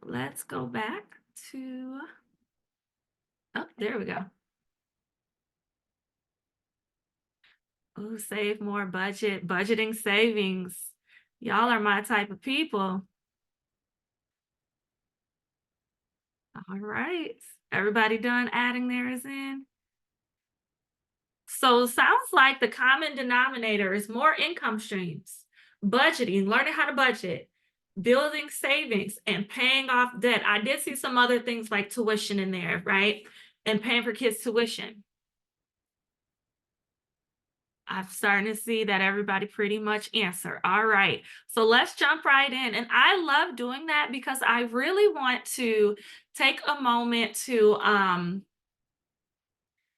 let's go back to, oh, there we go. Oh, save more budgeting savings. Y'all are my type of people. All right. Everybody done adding theirs in? So sounds like the common denominator is more income streams, budgeting, learning how to budget, building savings, and paying off debt. I did see some other things like tuition in there, right? And paying for kids' tuition. I'm starting to see that everybody pretty much answer. All right. So let's jump right in. And I love doing that because I really want to take a moment to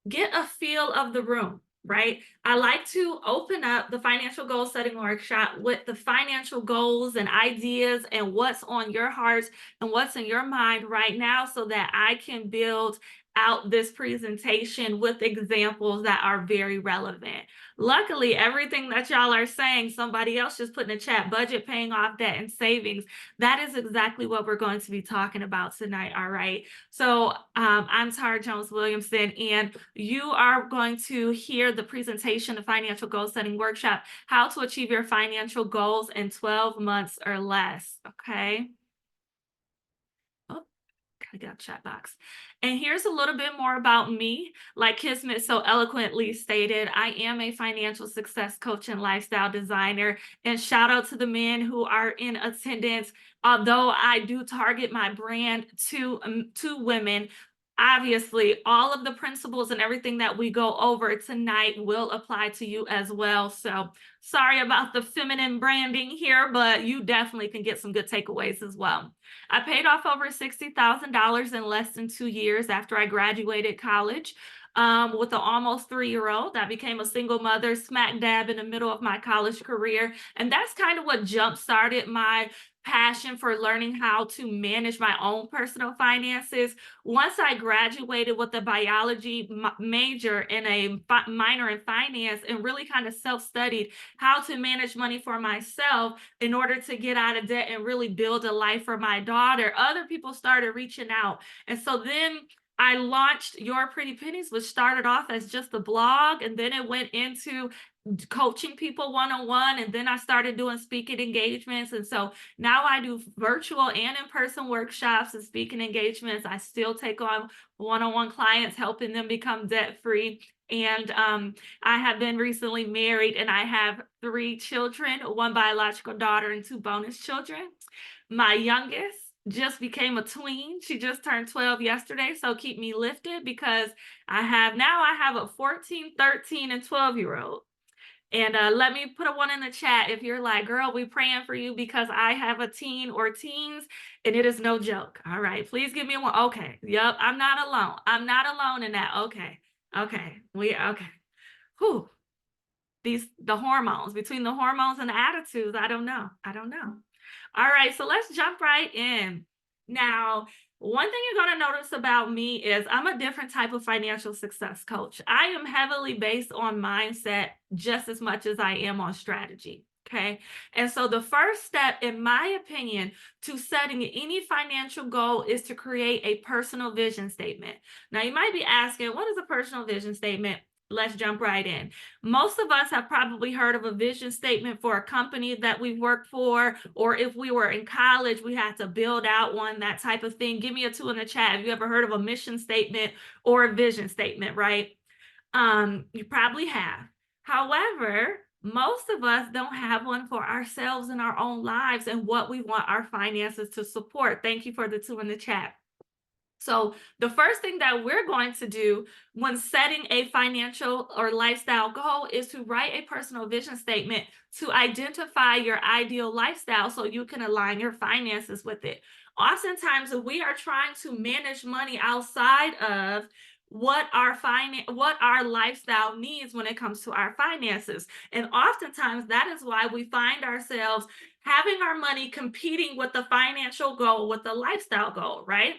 get a feel of the room, right? I like to open up the financial goal setting workshop with the financial goals and ideas and what's on your heart and what's in your mind right now so that I can build out this presentation with examples that are very relevant. Luckily, everything that y'all are saying, somebody else just put in the chat, budget, paying off debt, and savings. That is exactly what we're going to be talking about tonight, all right? So I'm Tara Jones-Williamson, and you are going to hear the presentation of Financial Goal Setting Workshop, How to Achieve Your Financial Goals in 12 Months or Less, okay? Oh, I got a chat box. And here's a little bit more about me. Like Kismet so eloquently stated, I am a financial success coach and lifestyle designer. And shout out to the men who are in attendance. Although I do target my brand to women, obviously all of the principles and everything that we go over tonight will apply to you as well. So sorry about the feminine branding here, but you definitely can get some good takeaways as well. I paid off over $60,000 in less than 2 years after I graduated college. With an almost 3-year-old, I became a single mother smack dab in the middle of my college career. And that's kind of what jump started my passion for learning how to manage my own personal finances. Once I graduated with a biology major and a minor in finance and really kind of self-studied how to manage money for myself in order to get out of debt and really build a life for my daughter, other people started reaching out. And so then I launched Your Pretty Pennies, which started off as just a blog, and then it went into coaching people one-on-one, and then I started doing speaking engagements. And so now I do virtual and in-person workshops and speaking engagements. I still take on one-on-one clients, helping them become debt-free. And I have been recently married, and I have 3 children, 1 biological daughter and 2 bonus children. My youngest just became a tween. She just turned 12 yesterday, so keep me lifted because I have a 14, 13, and 12-year-old. And let me put a 1 in the chat if you're like, girl, we praying for you because I have a teen or teens, and it is no joke. All right, please give me a 1. Okay, yep, I'm not alone. I'm not alone in that. Okay, okay, okay. Whew. The hormones, between the hormones and the attitudes, I don't know. I don't know. All right, so let's jump right in. Now, one thing you're going to notice about me is I'm a different type of financial success coach. I am heavily based on mindset just as much as I am on strategy. Okay. And so the first step, in my opinion, to setting any financial goal is to create a personal vision statement. Now, you might be asking, what is a personal vision statement? Let's jump right in. Most of us have probably heard of a vision statement for a company that we work for, or if we were in college, we had to build out one, that type of thing. Give me a 2 in the chat. Have you ever heard of a mission statement or a vision statement, right? You probably have. However, most of us don't have one for ourselves in our own lives and what we want our finances to support. Thank you for the 2 in the chat. So the first thing that we're going to do when setting a financial or lifestyle goal is to write a personal vision statement to identify your ideal lifestyle so you can align your finances with it. Oftentimes, we are trying to manage money outside of what our lifestyle needs when it comes to our finances. And oftentimes that is why we find ourselves having our money competing with the financial goal, with the lifestyle goal, right?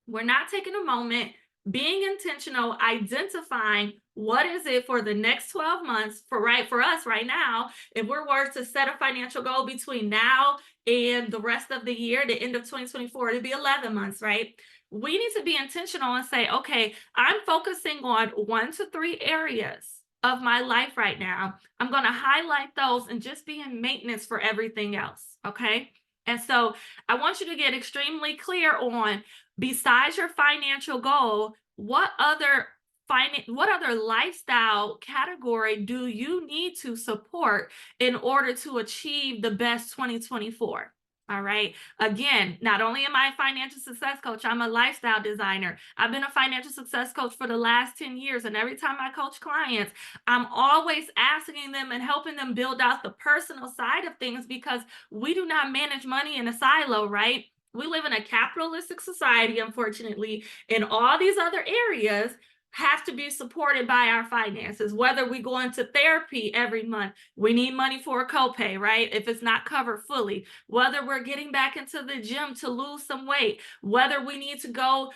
We're not taking a moment, being intentional, identifying What is it for the next 12 months for us right now? If we're were to set a financial goal between now and the rest of the year, the end of 2024, it'd be 11 months, right? We need to be intentional and say, okay, I'm focusing on 1 to 3 areas of my life right now. I'm going to highlight those and just be in maintenance for everything else. Okay. And so I want you to get extremely clear on, besides your financial goal, what other lifestyle category do you need to support in order to achieve the best 2024? All right. Again, not only am I a financial success coach, I'm a lifestyle designer. I've been a financial success coach for the last 10 years. And every time I coach clients, I'm always asking them and helping them build out the personal side of things, because we do not manage money in a silo, right? We live in a capitalistic society, unfortunately, and all these other areas have to be supported by our finances. Whether we go into therapy every month, we need money for a copay, right? If it's not covered fully, whether we're getting back into the gym to lose some weight, whether we need to go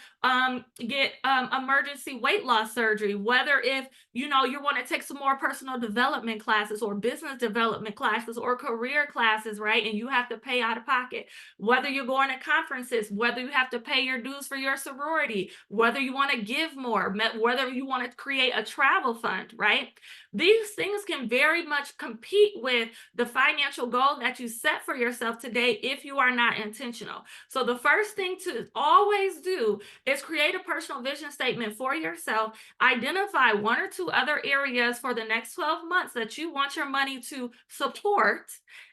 get emergency weight loss surgery, whether if you want to take some more personal development classes or business development classes or career classes, right? And you have to pay out of pocket, whether you're going to conferences, whether you have to pay your dues for your sorority, whether you want to give more, whether you want to create a travel fund, right? These things can very much compete with the financial goal that you set for yourself today if you are not intentional. So the first thing to always do is create a personal vision statement for yourself. Identify 1 or 2 other areas for the next 12 months that you want your money to support,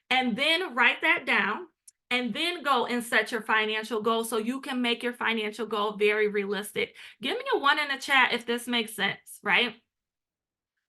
and then write that down. And then go and set your financial goal so you can make your financial goal very realistic. Give me a 1 in the chat if this makes sense, right?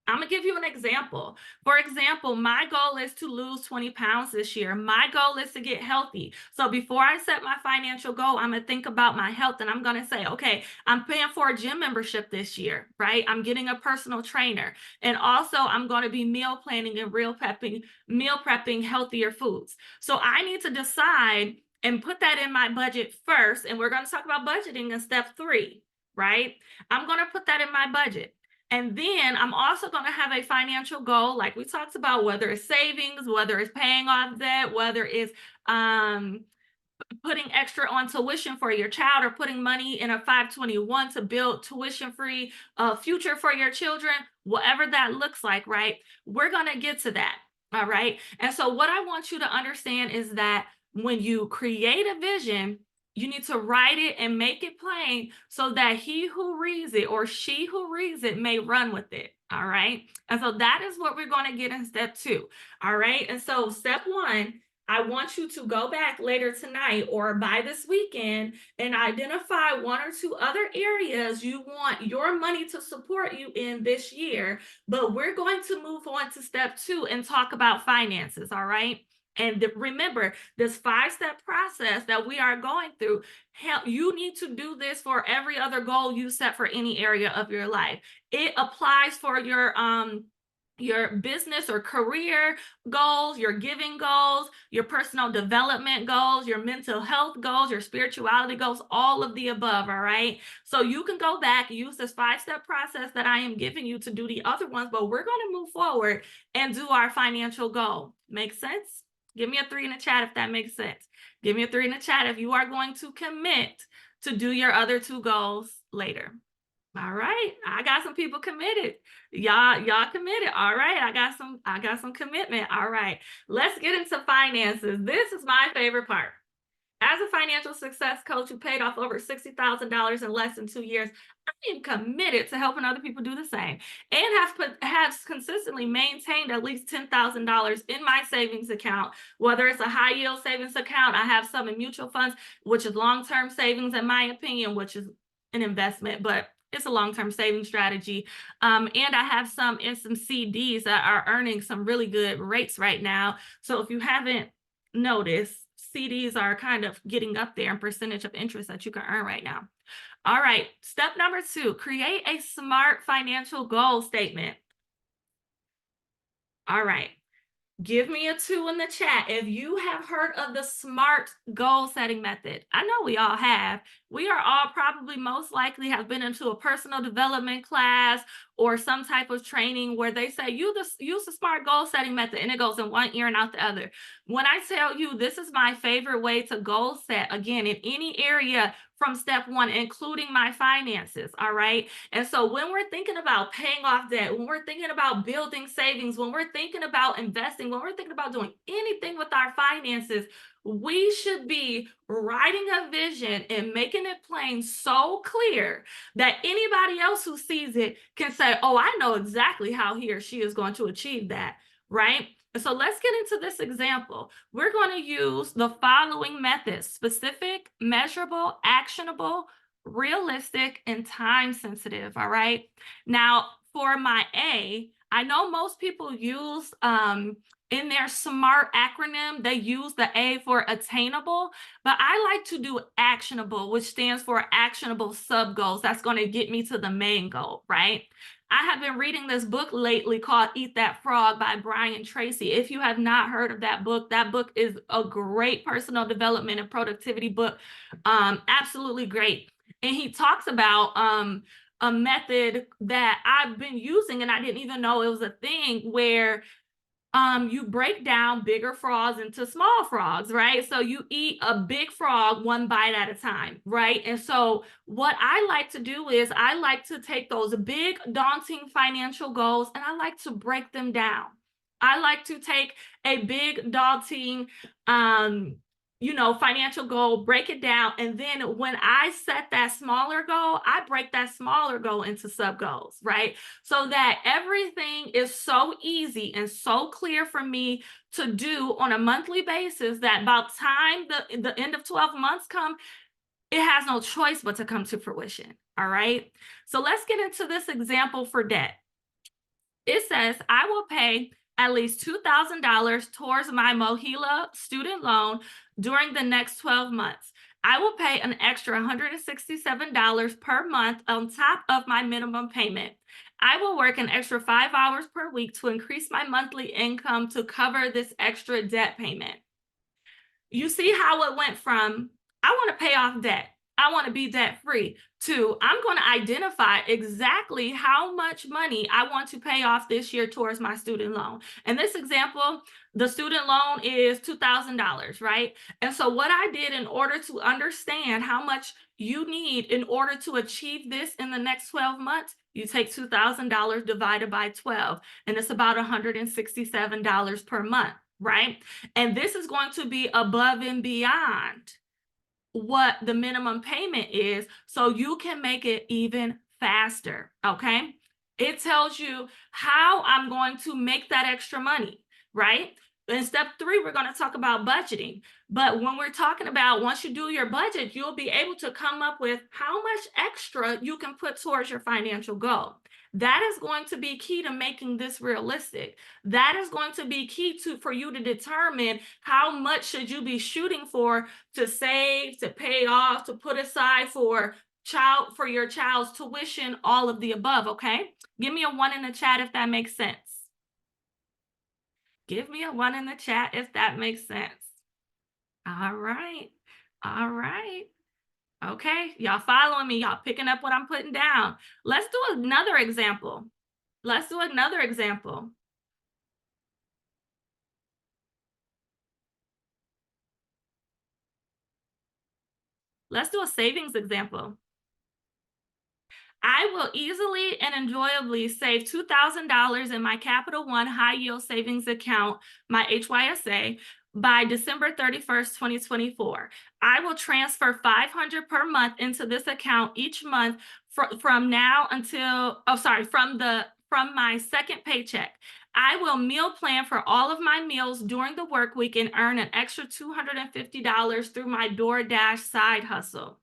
I'm gonna give you an example. For example, my goal is to lose 20 pounds this year. My goal is to get healthy. So before I set my financial goal, I'm gonna think about my health, and I'm gonna say, okay, I'm paying for a gym membership this year, right? I'm getting a personal trainer. And also I'm gonna be meal planning and meal prepping healthier foods. So I need to decide and put that in my budget first. And we're gonna talk about budgeting in step 3, right? I'm gonna put that in my budget. And then I'm also going to have a financial goal, like we talked about, whether it's savings, whether it's paying off debt, whether it's putting extra on tuition for your child, or putting money in a 521 to build tuition-free future for your children, whatever that looks like, right? We're going to get to that. All right. And so what I want you to understand is that when you create a vision, you need to write it and make it plain so that he who reads it or she who reads it may run with it. All right. And so that is what we're going to get in step 2. All right. And so step 1, I want you to go back later tonight or by this weekend and identify 1 or 2 other areas you want your money to support you in this year. But we're going to move on to step 2 and talk about finances. All right. And remember, this 5-step process that we are going through, you need to do this for every other goal you set for any area of your life. It applies for your business or career goals, your giving goals, your personal development goals, your mental health goals, your spirituality goals, all of the above. All right. So you can go back, use this 5-step process that I am giving you to do the other ones, but we're going to move forward and do our financial goal. Make sense? Give me a 3 in the chat if that makes sense. Give me a 3 in the chat if you are going to commit to do your other 2 goals later. All right. I got some people committed. Y'all committed. All right. I got some commitment. All right. Let's get into finances. This is my favorite part. As a financial success coach who paid off over $60,000 in less than 2 years, I am committed to helping other people do the same, and have consistently maintained at least $10,000 in my savings account. Whether it's a high yield savings account, I have some in mutual funds, which is long-term savings, in my opinion, which is an investment, but it's a long-term saving strategy. And I have some in some CDs that are earning some really good rates right now. So if you haven't noticed, CDs are kind of getting up there in percentage of interest that you can earn right now. All right. Step number 2, create a SMART financial goal statement. All right. Give me a 2 in the chat if you have heard of the SMART goal setting method. I know we all have. We are all probably most likely have been into a personal development class or some type of training where they say use the SMART goal setting method, and it goes in one ear and out the other. When I tell you this is my favorite way to goal set, again, in any area from step one, including my finances, all right? And so when we're thinking about paying off debt, when we're thinking about building savings, when we're thinking about investing, when we're thinking about doing anything with our finances, we should be writing a vision and making it plain so clear that anybody else who sees it can say, oh, I know exactly how he or she is going to achieve that, right? So let's get into this example. We're going to use the following methods: specific, measurable, actionable, realistic, and time sensitive. All right. Now, for my A, I know most people use in their SMART acronym, they use the A for attainable, but I like to do actionable, which stands for actionable sub goals. That's going to get me to the main goal, right? I have been reading this book lately called Eat That Frog by Brian Tracy. If you have not heard of that book is a great personal development and productivity book. Absolutely great. And he talks about a method that I've been using, and I didn't even know it was a thing, where you break down bigger frogs into small frogs, right? So you eat a big frog one bite at a time, right? And so what I like to do is I like to take those big, daunting financial goals and I like to break them down. I like to take a big, daunting, financial goal, break it down. And then when I set that smaller goal, I break that smaller goal into sub goals, right? So that everything is so easy and so clear for me to do on a monthly basis that by the time the end of 12 months come, it has no choice but to come to fruition. All right. So let's get into this example for debt. It says, I will pay at least $2,000 towards my Mohila student loan during the next 12 months. I will pay an extra $167 per month on top of my minimum payment. I will work an extra 5 hours per week to increase my monthly income to cover this extra debt payment. You see how it went from, I want to pay off debt, I want to be debt free, to I'm going to identify exactly how much money I want to pay off this year towards my student loan. In this example, the student loan is $2,000, right? And so what I did in order to understand how much you need in order to achieve this in the next 12 months, you take $2,000 divided by 12, and it's about $167 per month, right? And this is going to be above and beyond what the minimum payment is, so you can make it even faster, okay? It tells you how I'm going to make that extra money, right? In step 3, we're going to talk about budgeting. But when we're talking about once you do your budget, you'll be able to come up with how much extra you can put towards your financial goal. That is going to be key to making this realistic. That is going to be key for you to determine how much should you be shooting for, to save, to pay off, to put aside for your child's tuition, all of the above, okay? Give me a 1 in the chat if that makes sense. Give me a 1 in the chat if that makes sense. All right. All right. Okay, y'all following me, y'all picking up what I'm putting down. Let's do another example. Let's do another example. Let's do a savings example. I will easily and enjoyably save $2,000 in my Capital One high yield savings account, my HYSA, by December 31st, 2024. I will transfer $500 per month into this account each month from now until, from my second paycheck. I will meal plan for all of my meals during the work week and earn an extra $250 through my DoorDash side hustle.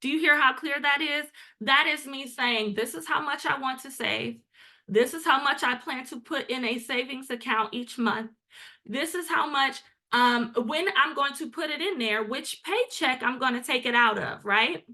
Do you hear how clear that is? That is me saying, this is how much I want to save. This is how much I plan to put in a savings account each month. This is how much, when I'm going to put it in there, which paycheck I'm going to take it out of, right?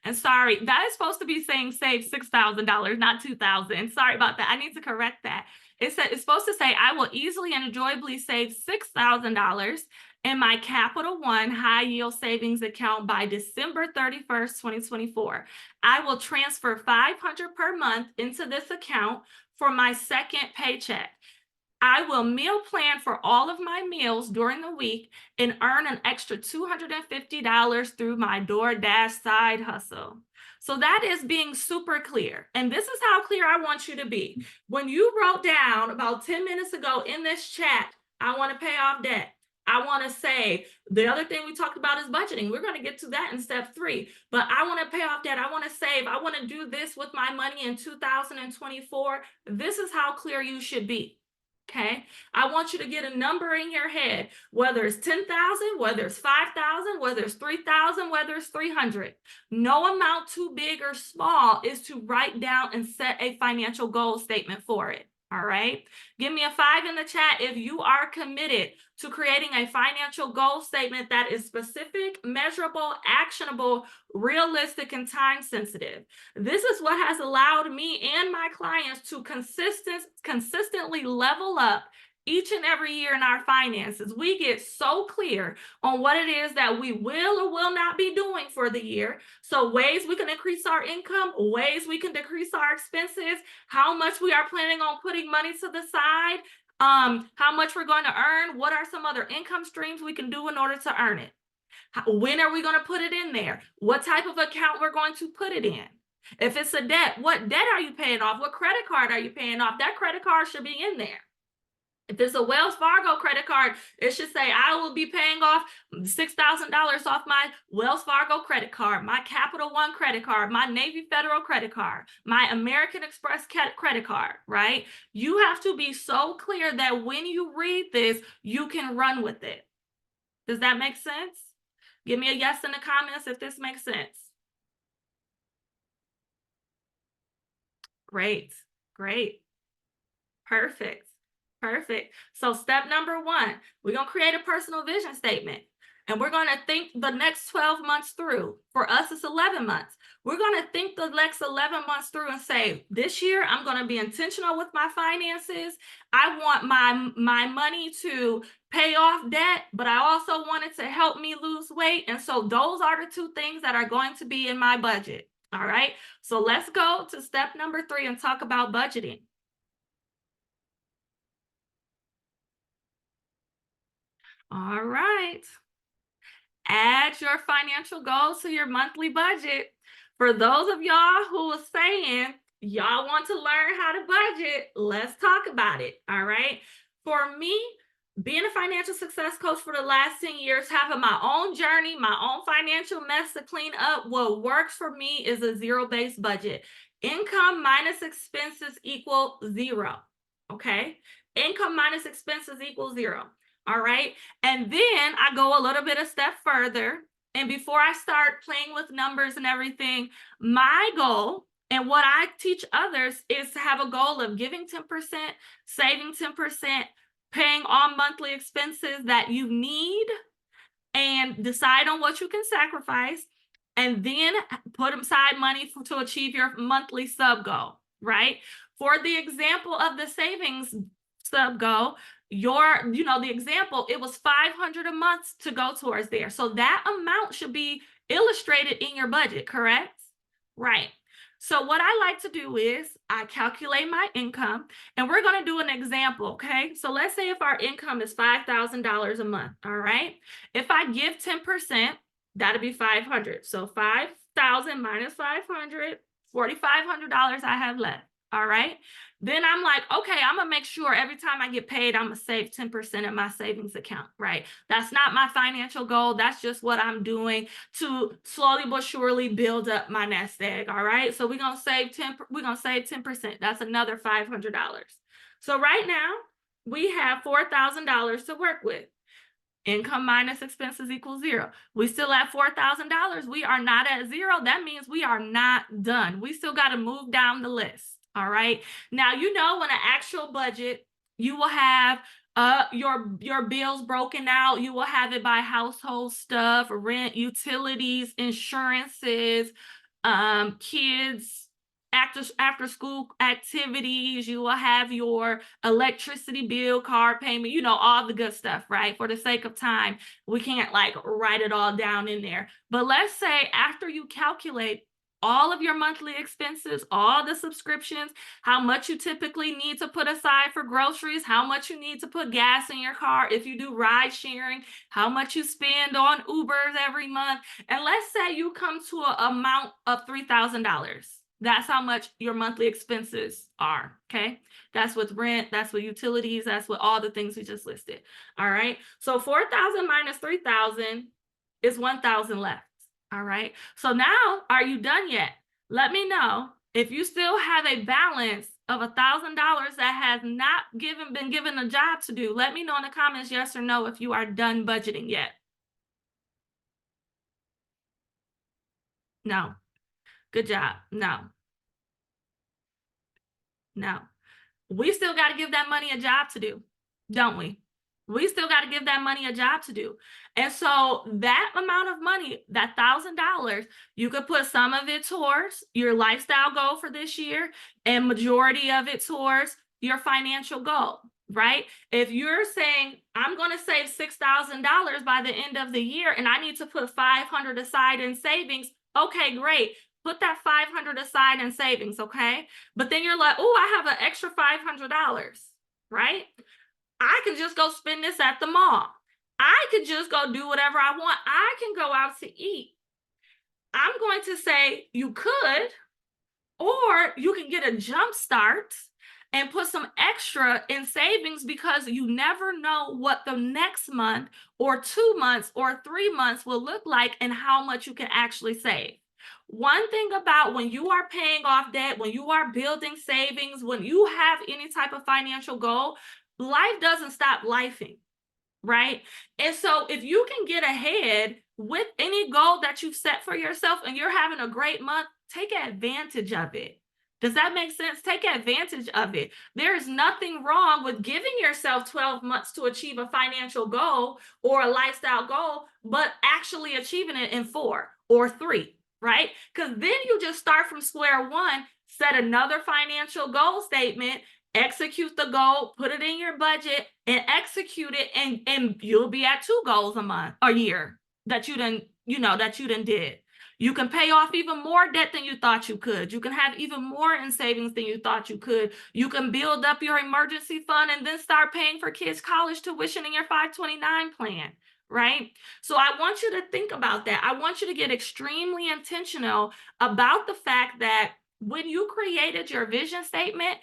And sorry, that is supposed to be saying save $6,000, not $2,000. Sorry about that. I need to correct that. It's supposed to say, I will easily and enjoyably save $6,000 in my Capital One high yield savings account by December 31st, 2024. I will transfer $500 per month into this account for my second paycheck. I will meal plan for all of my meals during the week and earn an extra $250 through my DoorDash side hustle. So that is being super clear. And this is how clear I want you to be. When you wrote down about 10 minutes ago in this chat, I want to pay off debt, I want to save. The other thing we talked about is budgeting. We're going to get to that in step 3. But I want to pay off debt. I want to save. I want to do this with my money in 2024. This is how clear you should be. Okay, I want you to get a number in your head, whether it's 10,000, whether it's 5,000, whether it's 3,000, whether it's 300. No amount too big or small is to write down and set a financial goal statement for it. All right, give me a 5 in the chat if you are committed to creating a financial goal statement that is specific, measurable, actionable, realistic, and time sensitive. This is what has allowed me and my clients to consistently level up each and every year in our finances. We get so clear on what it is that we will or will not be doing for the year. So ways we can increase our income, ways we can decrease our expenses, how much we are planning on putting money to the side, how much we're going to earn, what are some other income streams we can do in order to earn it. When are we going to put it in there? What type of account we're going to put it in? If it's a debt, what debt are you paying off? What credit card are you paying off? That credit card should be in there. If it's a Wells Fargo credit card, it should say, I will be paying off $6,000 off my Wells Fargo credit card, my Capital One credit card, my Navy Federal credit card, my American Express credit card, right? You have to be so clear that when you read this, you can run with it. Does that make sense? Give me a yes in the comments if this makes sense. Great, great, perfect. Perfect. So step number 1, we're going to create a personal vision statement. And we're going to think the next 12 months through. For us, it's 11 months. We're going to think the next 11 months through and say, this year, I'm going to be intentional with my finances. I want my money to pay off debt, but I also want it to help me lose weight. And so those are the 2 things that are going to be in my budget. All right. So let's go to step number 3 and talk about budgeting. All right. Add your financial goals to your monthly budget. For those of y'all who are saying y'all want to learn how to budget, let's talk about it. All right. For me, being a financial success coach for the last 10 years, having my own journey, my own financial mess to clean up, what works for me is a zero-based budget. Income minus expenses equal 0. Okay. Income minus expenses equals 0. All right. And then I go a little bit a step further. And before I start playing with numbers and everything, my goal and what I teach others is to have a goal of giving 10%, saving 10%, paying all monthly expenses that you need, and decide on what you can sacrifice, and then put aside money to achieve your monthly sub goal, right? For the example of the savings sub goal, the example, it was $500 a month to go towards there. So that amount should be illustrated in your budget, correct? Right. So what I like to do is I calculate my income, and we're going to do an example, okay? So let's say if our income is $5,000 a month, all right? If I give 10%, that'll be 500. So 5,000 minus 500, $4,500 I have left. All right. Then I'm like, okay, I'm gonna make sure every time I get paid, I'm gonna save 10% in my savings account, right? That's not my financial goal. That's just what I'm doing to slowly but surely build up my nest egg. All right. So we're gonna save 10%. That's another $500. So right now we have $4,000 to work with. Income minus expenses equals 0. We still at $4,000. We are not at 0. That means we are not done. We still got to move down the list. All right. Now, in an actual budget, you will have your bills broken out. You will have it by household stuff, rent, utilities, insurances, kids, after school activities, you will have your electricity bill, car payment, all the good stuff, right? For the sake of time, we can't like write it all down in there. But let's say after you calculate all of your monthly expenses, all the subscriptions, how much you typically need to put aside for groceries, how much you need to put gas in your car, if you do ride sharing, how much you spend on Ubers every month. And let's say you come to an amount of $3,000. That's how much your monthly expenses are, okay? That's with rent, that's with utilities, that's with all the things we just listed, all right? So 4,000 minus 3,000 is 1,000 left, all right? So now, are you done yet? Let me know if you still have a balance of $1,000 that has not been given a job to do. Let me know in the comments, yes or no, if you are done budgeting yet. No. Good job. No. No. We still got to give that money a job to do, don't we? We still got to give that money a job to do. And so that amount of money, that $1,000, you could put some of it towards your lifestyle goal for this year and majority of it towards your financial goal, right? If you're saying, I'm going to save $6,000 by the end of the year and I need to put $500 aside in savings, okay, great. Put that $500 aside in savings, okay? But then you're like, oh, I have an extra $500, right? I can just go spend this at the mall. I could just go do whatever I want. I can go out to eat. I'm going to say you could, or you can get a jump start and put some extra in savings, because you never know what the next month or 2 months or 3 months will look like and how much you can actually save. One thing about when you are paying off debt, when you are building savings, when you have any type of financial goal, life doesn't stop lifing, right? And so if you can get ahead with any goal that you've set for yourself and you're having a great month, take advantage of it. Does that make sense? Take advantage of it. There is nothing wrong with giving yourself 12 months to achieve a financial goal or a lifestyle goal, but actually achieving it in 4 or 3, right? Because then you just start from square one, set another financial goal statement, execute the goal, put it in your budget and execute it, and you'll be at 2 goals a year that you done did. You can pay off even more debt than you thought you could. You can have even more in savings than you thought you could. You can build up your emergency fund and then start paying for kids' college tuition in your 529 plan, right? So I want you to think about that. I want you to get extremely intentional about the fact that when you created your vision statement,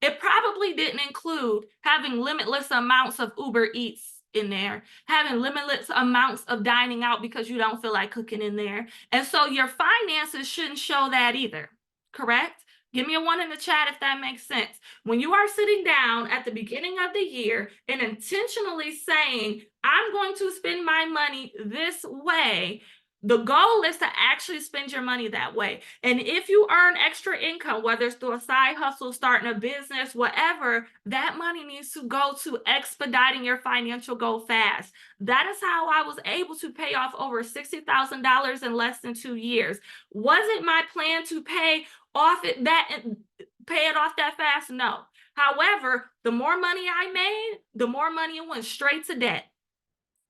it probably didn't include having limitless amounts of Uber Eats in there, having limitless amounts of dining out because you don't feel like cooking in there. And so your finances shouldn't show that either, correct? Give me a 1 in the chat if that makes sense. When you are sitting down at the beginning of the year and intentionally saying, I'm going to spend my money this way, the goal is to actually spend your money that way. And if you earn extra income, whether it's through a side hustle, starting a business, whatever, that money needs to go to expediting your financial goal fast. That is how I was able to pay off over $60,000 in less than 2 years. Was it my plan to pay it off that fast? No. However, the more money I made, the more money it went straight to debt.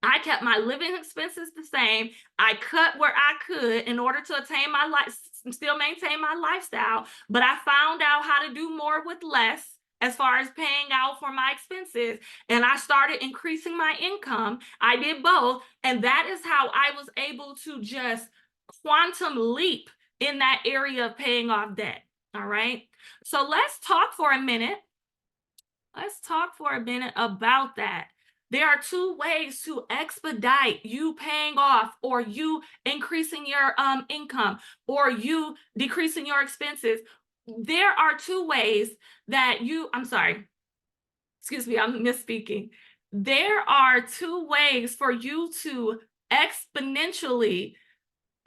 I kept my living expenses the same. I cut where I could in order to attain my life, still maintain my lifestyle, but I found out how to do more with less as far as paying out for my expenses. And I started increasing my income. I did both. And that is how I was able to just quantum leap in that area of paying off debt. All right. So let's talk for a minute. Let's talk for a minute about that. There are 2 ways to expedite you paying off, or you increasing your income, or you decreasing your expenses. There are 2 ways that excuse me, I'm misspeaking. There are 2 ways for you to exponentially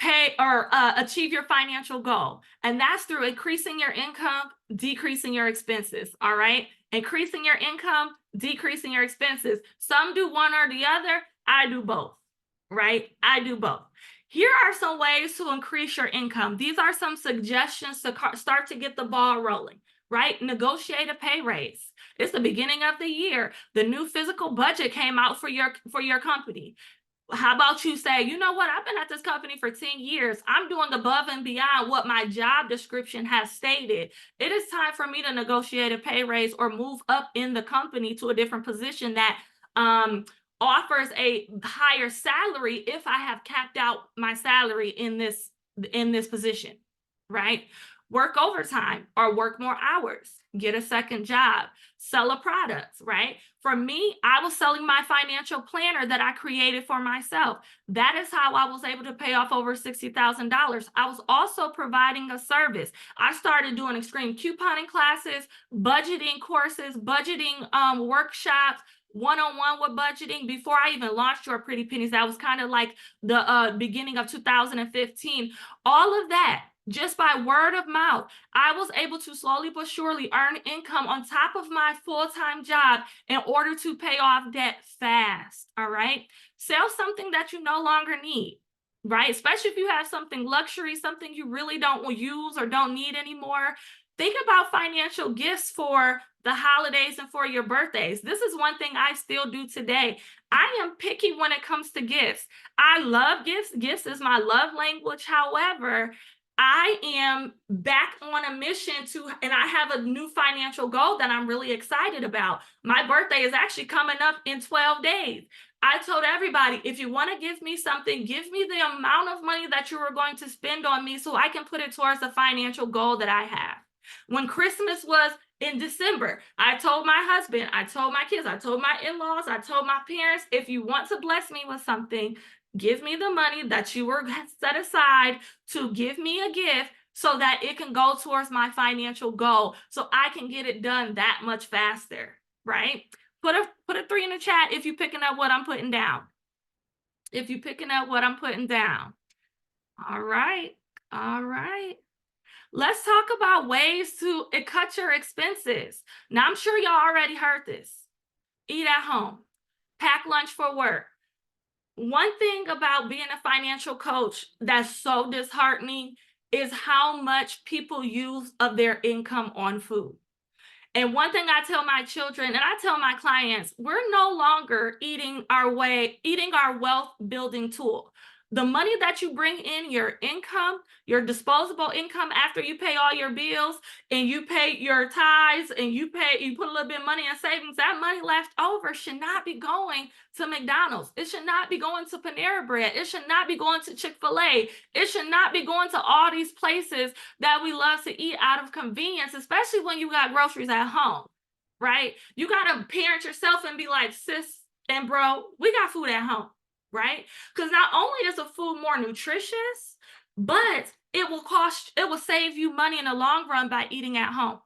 pay or achieve your financial goal. And that's through increasing your income, decreasing your expenses. All right. Increasing your income, decreasing your expenses. Some do one or the other. I do both, right? I do both. Here are some ways to increase your income. These are some suggestions to start to get the ball rolling, right? Negotiate a pay raise. It's the beginning of the year. The new fiscal budget came out for your company. How about you say, you know what, I've been at this company for 10 years. I'm doing above and beyond what my job description has stated. It is time for me to negotiate a pay raise or move up in the company to a different position that um, offers a higher salary if I have capped out my salary in this position, right? Work overtime or work more hours, get a second job, sell a product, right? For me, I was selling my financial planner that I created for myself. That is how I was able to pay off over $60,000. I was also providing a service. I started doing extreme couponing classes, budgeting courses, budgeting workshops, one-on-one with budgeting before I even launched Your Pretty Pennies. That was kind of like the beginning of 2015. All of that just by word of mouth. I was able to slowly but surely earn income on top of my full-time job in order to pay off debt fast. All right. Sell something that you no longer need, right? Especially if you have something luxury, something you really don't use or don't need anymore. Think about financial gifts for the holidays and for your birthdays. This is one thing I still do today. I am picky when it comes to gifts. I love gifts. Gifts is my love language. However, I am back on a mission and I have a new financial goal that I'm really excited about. My birthday is actually coming up in 12 days. I told everybody, if you want to give me something, give me the amount of money that you are going to spend on me so I can put it towards the financial goal that I have. When Christmas was in December, I told my husband, I told my kids, I told my in-laws, I told my parents, if you want to bless me with something, give me the money that you were set aside to give me a gift so that it can go towards my financial goal so I can get it done that much faster, right? Put a 3 in the chat if you're picking up what I'm putting down. If you're picking up what I'm putting down. All right. All right. Let's talk about ways to cut your expenses. Now, I'm sure y'all already heard this. Eat at home. Pack lunch for work. One thing about being a financial coach that's so disheartening is how much people use of their income on food. And one thing I tell my children and I tell my clients, we're no longer eating our wealth building tool. The money that you bring in, your income, your disposable income after you pay all your bills and you pay your tithes and you put a little bit of money in savings, that money left over should not be going to McDonald's. It should not be going to Panera Bread. It should not be going to Chick-fil-A. It should not be going to all these places that we love to eat out of convenience, especially when you got groceries at home, right? You got to parent yourself and be like, sis and bro, we got food at home, right? Because not only is the food more nutritious, but it will save you money in the long run by eating at home.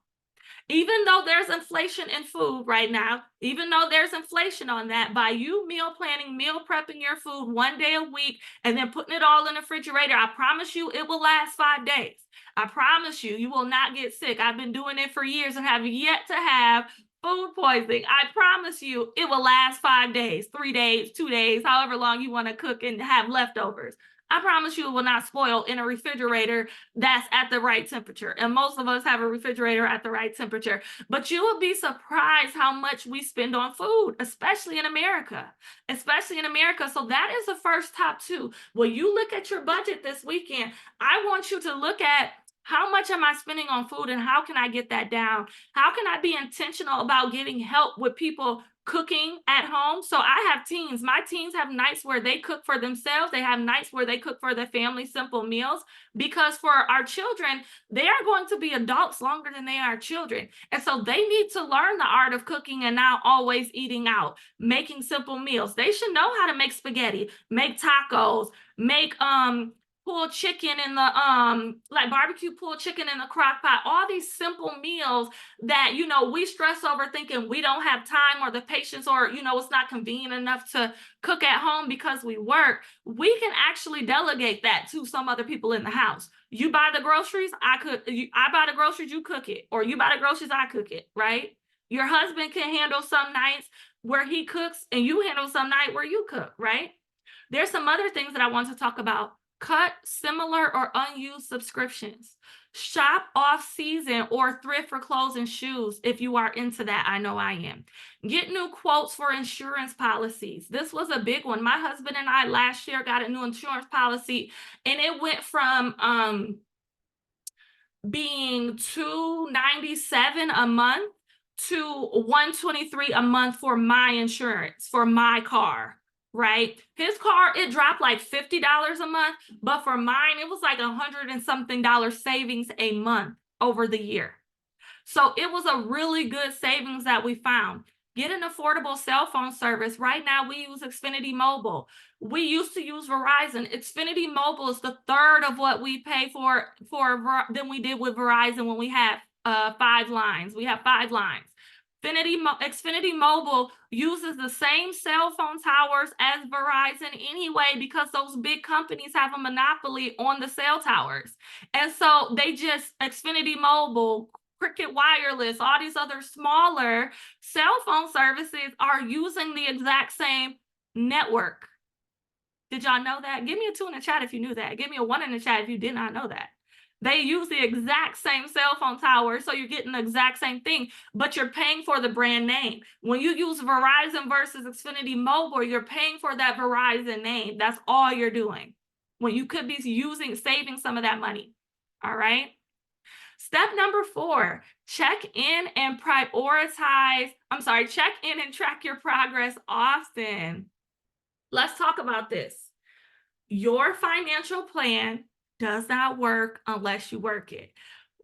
Even though there's inflation in food right now, even though there's inflation on that, by you meal planning, meal prepping your food one day a week, and then putting it all in the refrigerator, I promise you it will last 5 days. I promise you, you will not get sick. I've been doing it for years and have yet to have food poisoning. I promise you it will last 5 days, 3 days, 2 days, however long you want to cook and have leftovers. I promise you it will not spoil in a refrigerator that's at the right temperature. And most of us have a refrigerator at the right temperature. But you will be surprised how much we spend on food, especially in America. Especially in America. So that is the first top 2. When you look at your budget this weekend, I want you to look at how much am I spending on food and how can I get that down? How can I be intentional about getting help with people cooking at home? So I have teens. My teens have nights where they cook for themselves. They have nights where they cook for their family, simple meals, because for our children, they are going to be adults longer than they are children. And so they need to learn the art of cooking and not always eating out, making simple meals. They should know how to make spaghetti, make tacos, make pulled chicken in the like barbecue pulled chicken in the crock pot, all these simple meals that, you know, we stress over thinking we don't have time or the patience or, you know, it's not convenient enough to cook at home because we work. We can actually delegate that to some other people in the house. You buy the groceries, I buy the groceries, you cook it, or you buy the groceries, I cook it, right? Your husband can handle some nights where he cooks and you handle some night where you cook, right? There's some other things that I want to talk about Cut similar or unused subscriptions. Shop off season or thrift for clothes and shoes if you are into that. I know I am. Get new quotes for insurance policies. This was a big one. My husband and I last year got a new insurance policy, and it went from being $297 a month to $123 a month for my insurance for my car, right? His car, it dropped like $50 a month, but for mine, it was like $100 and something savings a month over the year. So it was a really good savings that we found. Get an affordable cell phone service. Right now, we use Xfinity Mobile. We used to use Verizon. Xfinity Mobile is the third of what we pay for than we did with Verizon when we had 5 lines. We have 5 lines. Xfinity Mobile uses the same cell phone towers as Verizon anyway, because those big companies have a monopoly on the cell towers. And so Xfinity Mobile, Cricket Wireless, all these other smaller cell phone services are using the exact same network. Did y'all know that? Give me a 2 in the chat if you knew that. Give me a 1 in the chat if you did not know that. They use the exact same cell phone tower, so you're getting the exact same thing, but you're paying for the brand name. When you use Verizon versus Xfinity Mobile, you're paying for that Verizon name. That's all you're doing, when you could be saving some of that money. All right. Step number 4, check in and track your progress often. Let's talk about this. Your financial plan does not work unless you work it.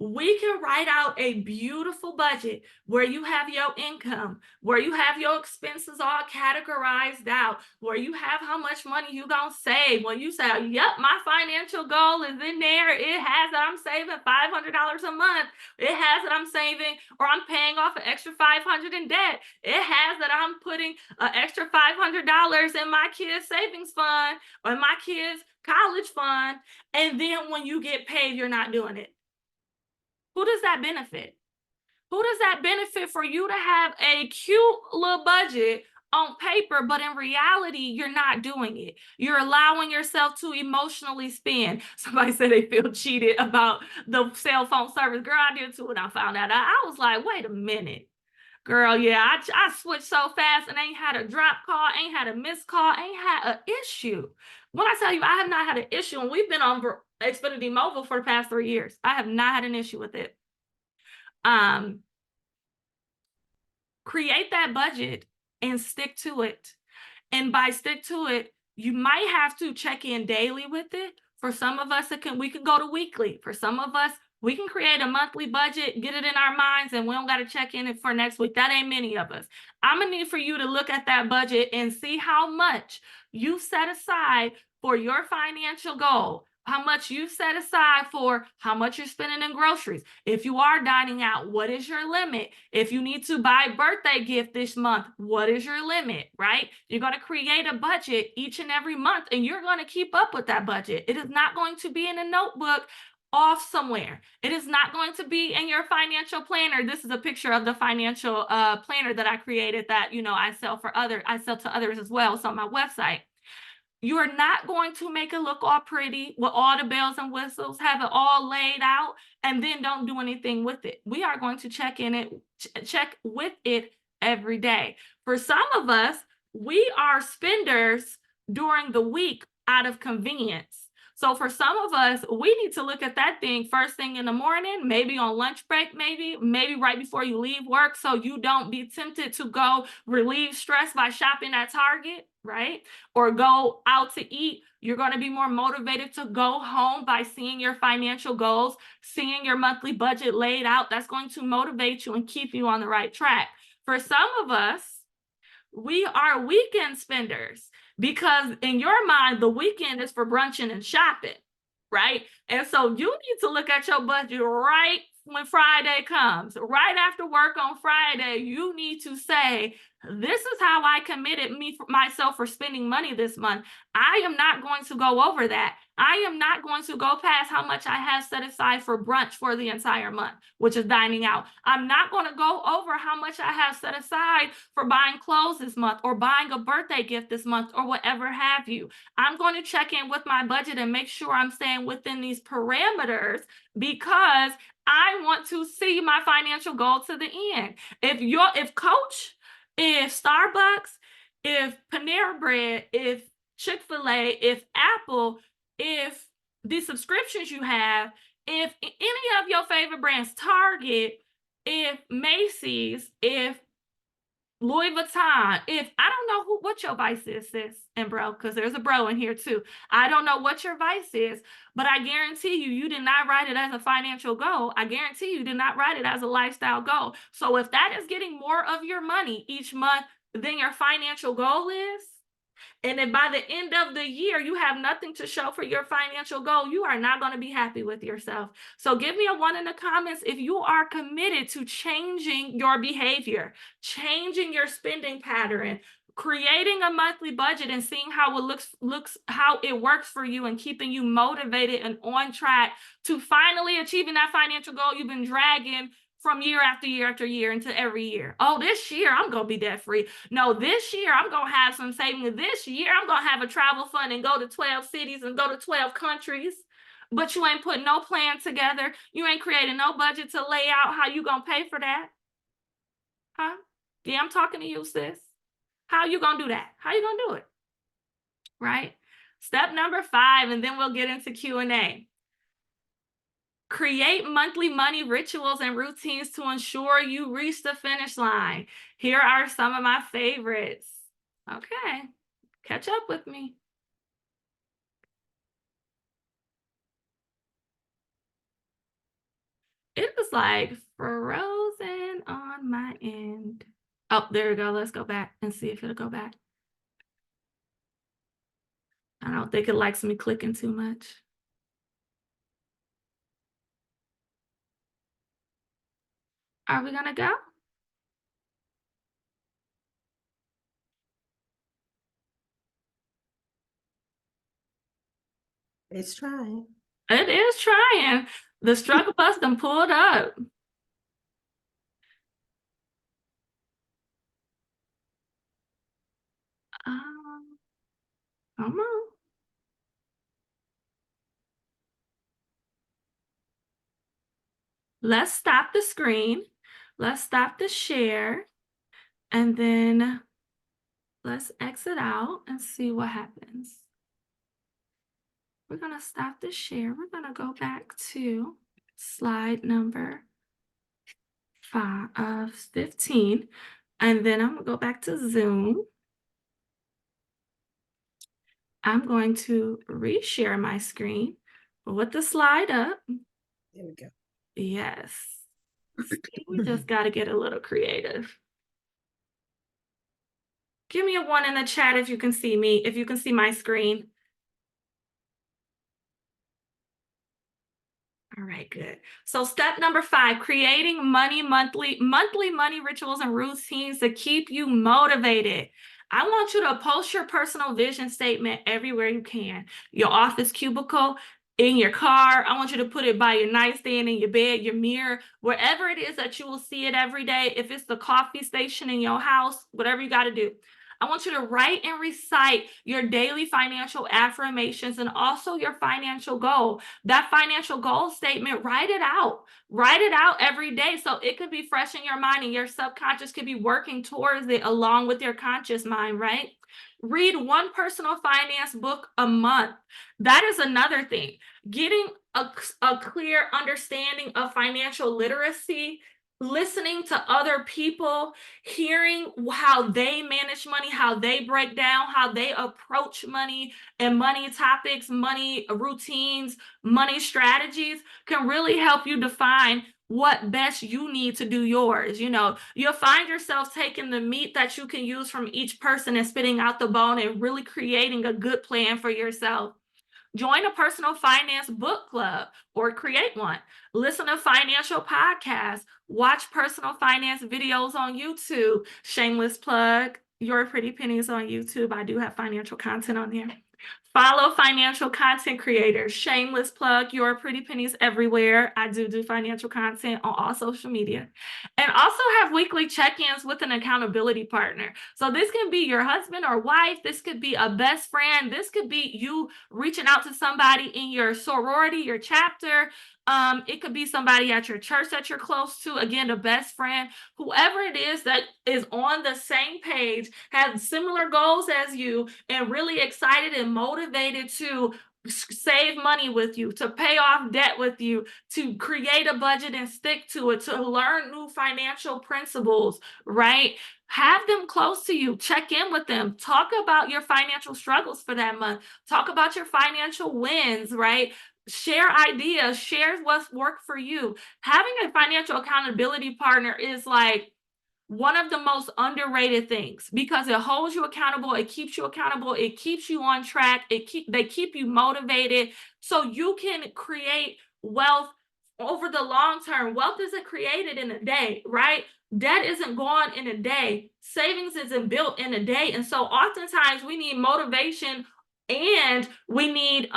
We can write out a beautiful budget where you have your income, where you have your expenses all categorized out, where you have how much money you gonna save. When you say, yep, my financial goal is in there, it has that I'm saving $500 a month, it has that I'm saving, or I'm paying off an extra $500 in debt, it has that I'm putting an extra $500 in my kids' savings fund or my kids' college fund, and then when you get paid, you're not doing it. Who does that benefit? Who does that benefit for you to have a cute little budget on paper, but in reality, you're not doing it? You're allowing yourself to emotionally spend. Somebody said they feel cheated about the cell phone service. Girl, I did too when I found out. I was like, wait a minute. Girl, yeah, I switched so fast and ain't had a drop call, ain't had a missed call, ain't had an issue. When I tell you I have not had an issue, and we've been on Xfinity Mobile for the past 3 years, I have not had an issue with it. Create that budget and stick to it. And by stick to it, you might have to check in daily with it. For some of us, we can go to weekly. For some of us, we can create a monthly budget, get it in our minds, and we don't got to check in for next week. That ain't many of us. I'm going to need for you to look at that budget and see how much you set aside for your financial goal, how much you set aside for how much you're spending in groceries. If you are dining out, what is your limit? If you need to buy a birthday gift this month, what is your limit, right? You're going to create a budget each and every month, and you're going to keep up with that budget. It is not going to be in a notebook off somewhere. It is not going to be in your financial planner. This is a picture of the financial planner that I created that, I sell to others as well. So on my website. You are not going to make it look all pretty with all the bells and whistles, have it all laid out, and then don't do anything with it. We are going to check with it every day. For some of us, we are spenders during the week out of convenience. So for some of us, we need to look at that thing first thing in the morning, maybe on lunch break, maybe right before you leave work, so you don't be tempted to go relieve stress by shopping at Target, right? Or go out to eat. You're going to be more motivated to go home by seeing your financial goals, seeing your monthly budget laid out. That's going to motivate you and keep you on the right track. For some of us, we are weekend spenders, because in your mind, the weekend is for brunching and shopping, right? And so you need to look at your budget right when Friday comes. Right after work on Friday, you need to say, this is how I committed myself for spending money this month. I am not going to go over that. I am not going to go past how much I have set aside for brunch for the entire month, which is dining out. I'm not going to go over how much I have set aside for buying clothes this month or buying a birthday gift this month or whatever have you. I'm going to check in with my budget and make sure I'm staying within these parameters because I want to see my financial goal to the end. If Coach, if Starbucks, if Panera Bread, if Chick-fil-A, if Apple, if the subscriptions you have, if any of your favorite brands, Target, if Macy's, if Louis Vuitton, if I don't know what your vice is, sis and bro, because there's a bro in here too. I don't know what your vice is, but I guarantee you did not write it as a financial goal. I guarantee you did not write it as a lifestyle goal. So if that is getting more of your money each month than your financial goal is, and then by the end of the year, you have nothing to show for your financial goal, you are not going to be happy with yourself. So give me a 1 in the comments if you are committed to changing your behavior, changing your spending pattern, creating a monthly budget and seeing how it looks how it works for you and keeping you motivated and on track to finally achieving that financial goal you've been dragging from year after year after year into every year. Oh, this year I'm going to be debt free. No, this year I'm going to have some savings. This year I'm going to have a travel fund and go to 12 cities and go to 12 countries. But you ain't putting no plan together. You ain't creating no budget to lay out how you going to pay for that. Huh? Yeah, I'm talking to you, sis. How you going to do that? How you going to do it? Right? Step number 5, and then we'll get into Q&A. Create monthly money rituals and routines to ensure you reach the finish line. Here are some of my favorites. Okay, catch up with me. It was like frozen on my end. Oh, there we go. Let's go back and see if it'll go back. I don't think it likes me clicking too much. Are we gonna go? It's trying. It is trying. The struggle bus done pulled up. Come on. Let's stop the screen. Let's stop the share. And then let's exit out and see what happens. We're going to stop the share. We're going to go back to slide number 15. And then I'm going to go back to Zoom. I'm going to reshare my screen with the slide up. There we go. Yes. We just got to get a little creative. Give me a 1 in the chat if you can see me, if you can see my screen. All right, good. So step number 5, creating monthly money rituals and routines to keep you motivated. I want you to post your personal vision statement everywhere you can. Your office cubicle, in your car. I want you to put it by your nightstand, in your bed, your mirror, wherever it is that you will see it every day. If it's the coffee station in your house, whatever you got to do. I want you to write and recite your daily financial affirmations and also your financial goal. That financial goal statement, write it out. Write it out every day so it could be fresh in your mind and your subconscious could be working towards it along with your conscious mind, right? Read 1 personal finance book a month. That is another thing. Getting a clear understanding of financial literacy, listening to other people, hearing how they manage money, how they break down, how they approach money and money topics, money routines, money strategies can really help you define what best you need to do yours. You know, you'll find yourself taking the meat that you can use from each person and spitting out the bone and really creating a good plan for yourself. Join a personal finance book club or create one. Listen to financial podcasts. Watch personal finance videos on YouTube. Shameless plug, Your Pretty Pennies on YouTube. I do have financial content on there. Follow financial content creators. Shameless plug, Your Pretty Pennies everywhere. I do financial content on all social media. And also have weekly check-ins with an accountability partner. So this can be your husband or wife. This could be a best friend. This could be you reaching out to somebody in your sorority, your chapter. It could be somebody at your church that you're close to. Again, a best friend. Whoever it is that is on the same page, has similar goals as you, and really excited and motivated to save money with you, to pay off debt with you, to create a budget and stick to it, to learn new financial principles, right? Have them close to you. Check in with them. Talk about your financial struggles for that month. Talk about your financial wins, right? Share ideas, share what's worked for you. Having a financial accountability partner is like one of the most underrated things because it holds you accountable, it keeps you accountable, it keeps you on track, they keep you motivated so you can create wealth over the long term. Wealth isn't created in a day, right? Debt isn't gone in a day. Savings isn't built in a day. And so oftentimes we need motivation and we need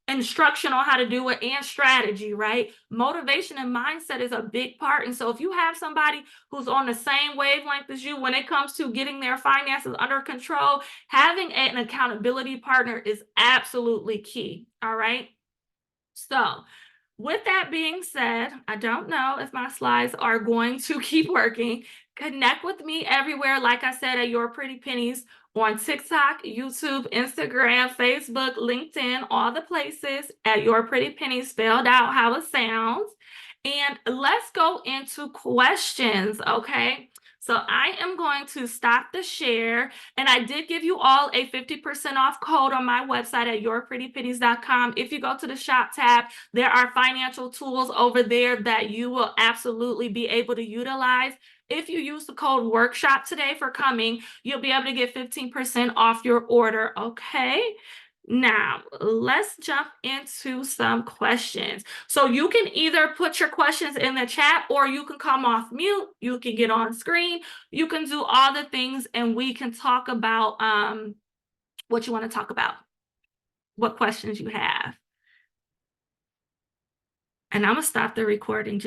instruction on how to do it and strategy, right? Motivation and mindset is a big part. And so if you have somebody who's on the same wavelength as you when it comes to getting their finances under control, having an accountability partner is absolutely key. All right. So, with that being said, I don't know if my slides are going to keep working. Connect with me everywhere, like I said, at Your Pretty Pennies on TikTok, YouTube, Instagram, Facebook, LinkedIn, all the places at Your Pretty Pennies, spelled out how it sounds. And let's go into questions, okay? So I am going to stop the share. And I did give you all a 50% off code on my website at yourprettypennies.com. If you go to the shop tab, there are financial tools over there that you will absolutely be able to utilize. If you use the code workshop today for coming, you'll be able to get 15% off your order, okay? Now, let's jump into some questions. So you can either put your questions in the chat or you can come off mute. You can get on screen. You can do all the things and we can talk about what you want to talk about, what questions you have. And I'm going to stop the recording just